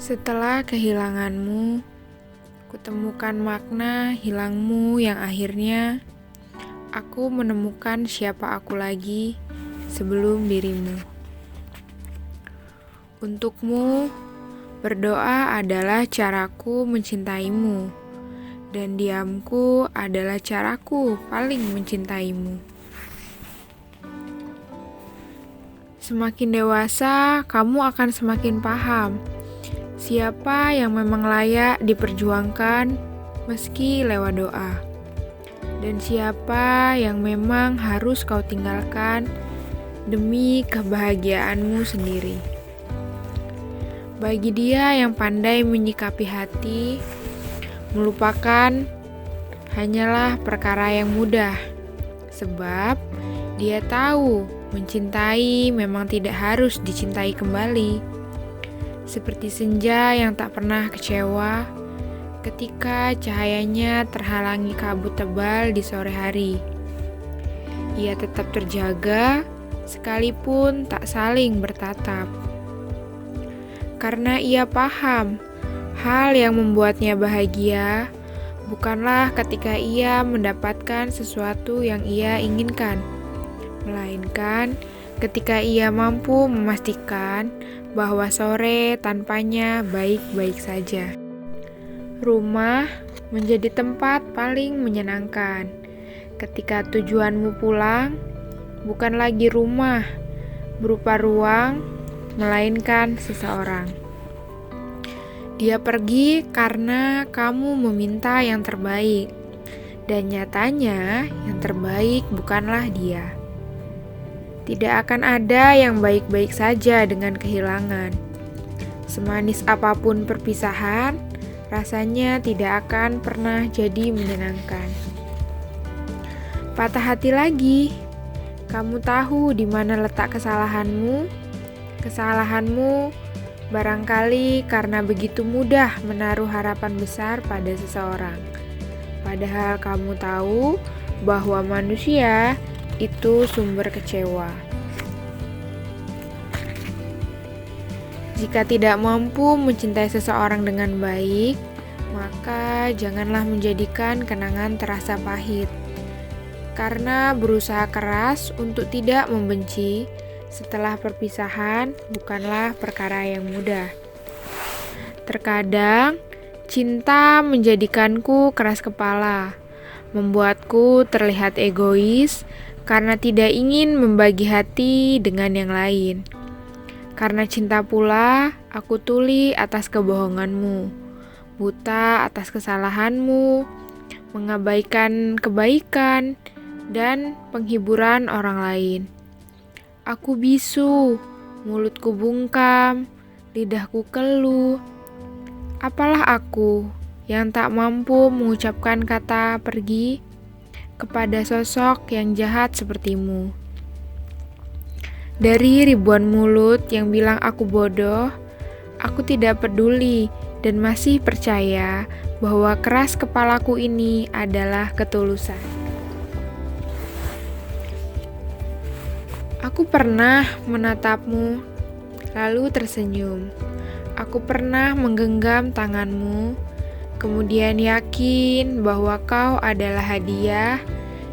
Setelah kehilanganmu, kutemukan makna hilangmu yang akhirnya aku menemukan siapa aku lagi sebelum dirimu. Untukmu, berdoa adalah caraku mencintaimu, dan diamku adalah caraku paling mencintaimu. Semakin dewasa, kamu akan semakin paham siapa yang memang layak diperjuangkan meski lewat doa, dan siapa yang memang harus kau tinggalkan demi kebahagiaanmu sendiri. Bagi dia yang pandai menyikapi hati, melupakan hanyalah perkara yang mudah, sebab dia tahu mencintai memang tidak harus dicintai kembali. Seperti senja yang tak pernah kecewa ketika cahayanya terhalangi kabut tebal di sore hari. Ia tetap terjaga sekalipun tak saling bertatap. Karena ia paham hal yang membuatnya bahagia bukanlah ketika ia mendapatkan sesuatu yang ia inginkan, melainkan ketika ia mampu memastikan bahwa sore tanpanya baik-baik saja. Rumah menjadi tempat paling menyenangkan ketika tujuanmu pulang bukan lagi rumah berupa ruang, melainkan seseorang. Dia pergi karena kamu meminta yang terbaik, dan nyatanya yang terbaik bukanlah dia. Tidak akan ada yang baik-baik saja dengan kehilangan. Semanis apapun perpisahan, rasanya tidak akan pernah jadi menyenangkan. Patah hati lagi. Kamu tahu di mana letak kesalahanmu? Kesalahanmu barangkali karena begitu mudah menaruh harapan besar pada seseorang. Padahal kamu tahu bahwa manusia itu sumber kecewa. Jika tidak mampu mencintai seseorang dengan baik, maka janganlah menjadikan kenangan terasa pahit. Karena berusaha keras untuk tidak membenci setelah perpisahan bukanlah perkara yang mudah. Terkadang, cinta menjadikanku keras kepala, membuatku terlihat egois, karena tidak ingin membagi hati dengan yang lain. Karena cinta pula, aku tuli atas kebohonganmu, buta atas kesalahanmu, mengabaikan kebaikan, dan penghiburan orang lain. Aku bisu, mulutku bungkam, lidahku keluh. Apalah aku yang tak mampu mengucapkan kata pergi kepada sosok yang jahat sepertimu. Dari ribuan mulut yang bilang aku bodoh, aku tidak peduli dan masih percaya bahwa keras kepalaku ini adalah ketulusan. Aku pernah menatapmu, lalu tersenyum. Aku pernah menggenggam tanganmu, kemudian yakin bahwa kau adalah hadiah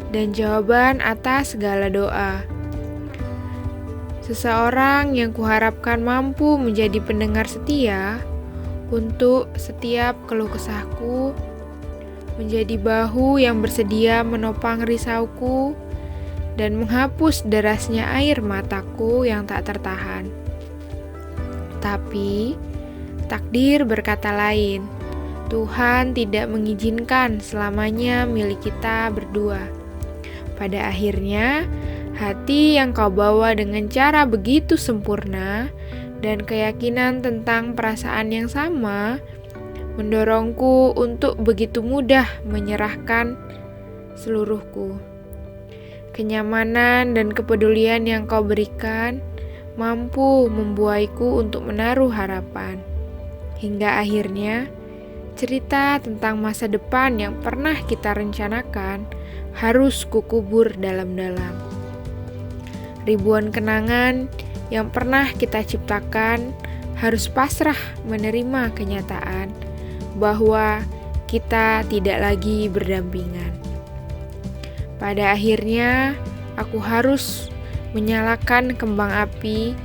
dan jawaban atas segala doa. Seseorang yang kuharapkan mampu menjadi pendengar setia untuk setiap keluh kesahku, menjadi bahu yang bersedia menopang risauku dan menghapus derasnya air mataku yang tak tertahan. Tapi takdir berkata lain. Tuhan tidak mengizinkan selamanya milik kita berdua. Pada akhirnya, hati yang kau bawa dengan cara begitu sempurna dan keyakinan tentang perasaan yang sama mendorongku untuk begitu mudah menyerahkan seluruhku. Kenyamanan dan kepedulian yang kau berikan mampu membuaiku untuk menaruh harapan. Hingga akhirnya, cerita tentang masa depan yang pernah kita rencanakan harus kukubur dalam-dalam. Ribuan kenangan yang pernah kita ciptakan harus pasrah menerima kenyataan bahwa kita tidak lagi berdampingan. Pada akhirnya, aku harus menyalakan kembang api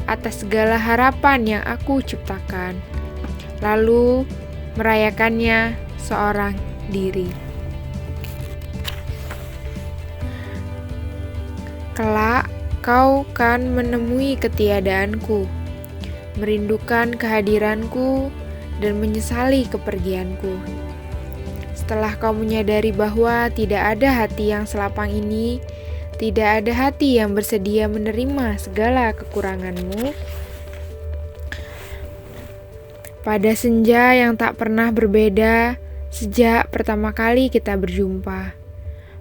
atas segala harapan yang aku ciptakan, lalu merayakannya seorang diri. Kelak, kau kan menemui ketiadaanku, merindukan kehadiranku, dan menyesali kepergianku. Setelah kau menyadari bahwa tidak ada hati yang selapang ini, tidak ada hati yang bersedia menerima segala kekuranganmu, pada senja yang tak pernah berbeda sejak pertama kali kita berjumpa,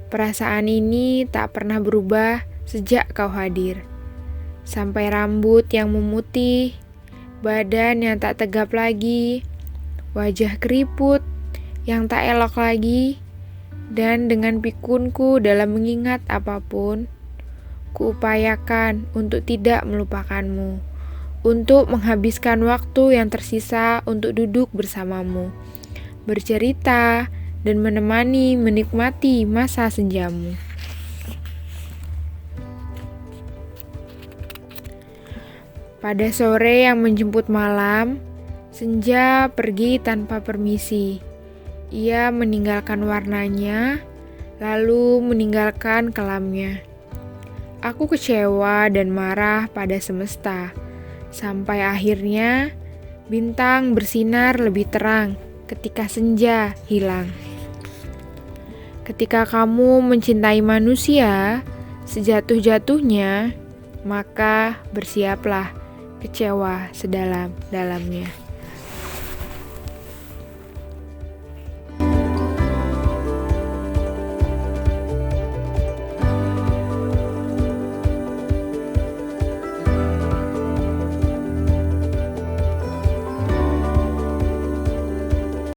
perasaan ini tak pernah berubah sejak kau hadir. Sampai rambut yang memutih, badan yang tak tegap lagi, wajah keriput yang tak elok lagi, dan dengan pikunku dalam mengingat apapun, kuupayakan untuk tidak melupakanmu, untuk menghabiskan waktu yang tersisa untuk duduk bersamamu, bercerita, dan menikmati masa senjamu. Pada sore yang menjemput malam, senja pergi tanpa permisi. Ia meninggalkan warnanya, lalu meninggalkan kelamnya. Aku kecewa dan marah pada semesta, sampai akhirnya bintang bersinar lebih terang ketika senja hilang. Ketika kamu mencintai manusia sejatuh-jatuhnya, maka bersiaplah kecewa sedalam-dalamnya.